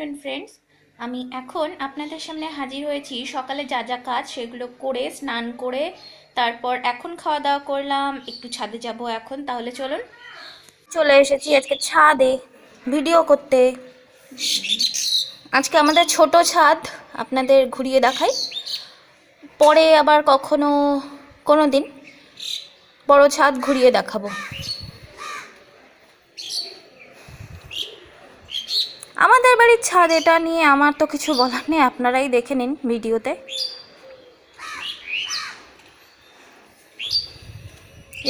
Afternoon friends, আমি এখন আপনাদের সামনে হাজির হয়েছি। সকালে যা যা কাজ সেগুলো করে স্নান করে তারপর এখন খাওয়া দাওয়া করলাম, একটু ছাদে যাব এখন। তাহলে চলুন, চলে এসেছি আজকে ছাদে ভিডিও করতে। আজকে আমাদের ছোট ছাদ, আপনাদের ঘুরিয়ে দেখাই, পরে আবার কখনো কোনো দিন বড় ছাদ ঘুরিয়ে দেখাবো। আমাদের বাড়ির ছাদ, এটা নিয়ে আমার তো কিছু বলার নেই, আপনারাই দেখে নিন ভিডিওতে।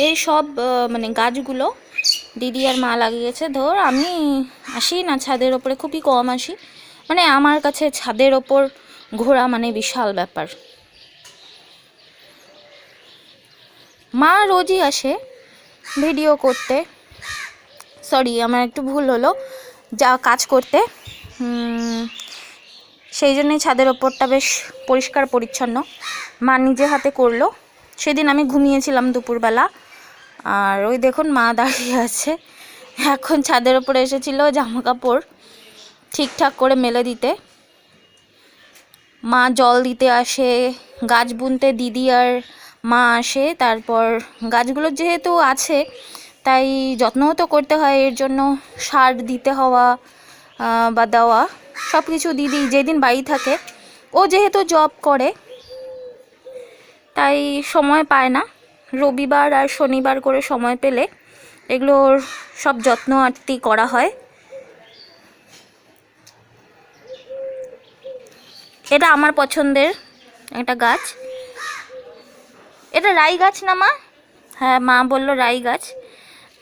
এই সব মানে গাছগুলো দিদি আর মা লাগিয়েছে। ধর আমি আসি না ছাদের ওপরে, খুবই কম আসি, মানে আমার কাছে ছাদের ওপর ঘোরা মানে বিশাল ব্যাপার। মা রোজই আসে ভিডিও করতে, সরি আমার একটু ভুল হলো, যা কাজ করতে, সেই জন্যই ছাদের ওপরটা বেশ পরিষ্কার পরিচ্ছন্ন মা নিজে হাতে করলো। সেদিন আমি ঘুমিয়েছিলাম দুপুরবেলা, আর ওই দেখুন মা দাঁড়িয়ে আছে। এখন ছাদের ওপরে এসেছিল জামা কাপড় ঠিকঠাক করে মেলে দিতে। মা জল দিতে আসে, গাছ বুনতে দিদি আর মা আসে। তারপর গাছগুলো যেহেতু আছে তাই যত্নও তো করতে হয়, এর জন্য সার দিতে হওয়া বা দেওয়া সব কিছু দিদি যেদিন বাড়ি থাকে, ও যেহেতু জব করে তাই সময় পায় না, রবিবার আর শনিবার করে সময় পেলে এগুলোর সব যত্ন আত্তি করা হয়। এটা আমার পছন্দের একটা গাছ, এটা রাই গাছ না মা? হ্যাঁ মা বললো রাই গাছ।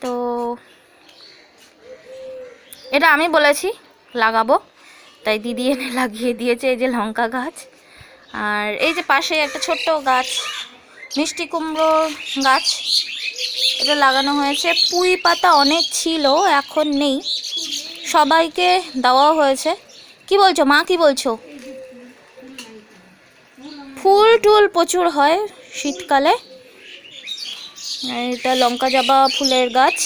তো এটা আমি বলেছি লাগাবো, তাই দিদি এনে লাগিয়ে দিয়েছে। এই যে লঙ্কা গাছ, আর এই যে পাশে একটা ছোট্ট গাছ মিষ্টি কুমড়োর গাছ, এটা লাগানো হয়েছে। পুঁই পাতা অনেক ছিল, এখন নেই, সবাইকে দেওয়াও হয়েছে। কি বলছো মা, কি বলছো? ফুল টুল প্রচুর হয় শীতকালে। এটা লঙ্কা জবা ফুলের গাছ।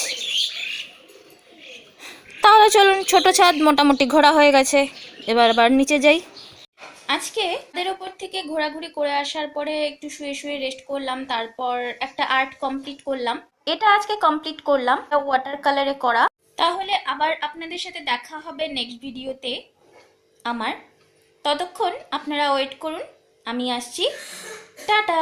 তাহলে চলুন, ছোট ছাদ মোটামুটি ঘোরা হয়ে গেছে, এবার আবার নিচে যাই। আজকে তাদের ওপর থেকে ঘোরাঘুরি করে আসার পরে একটু শুয়ে শুয়ে রেস্ট করলাম, তারপর একটা আর্ট কমপ্লিট করলাম। এটা আজকে কমপ্লিট করলাম, ওয়াটার কালারে করা। তাহলে আবার আপনাদের সাথে দেখা হবে নেক্সট ভিডিওতে আমার। ততক্ষণ আপনারা ওয়েট করুন, আমি আসছি। টাটা।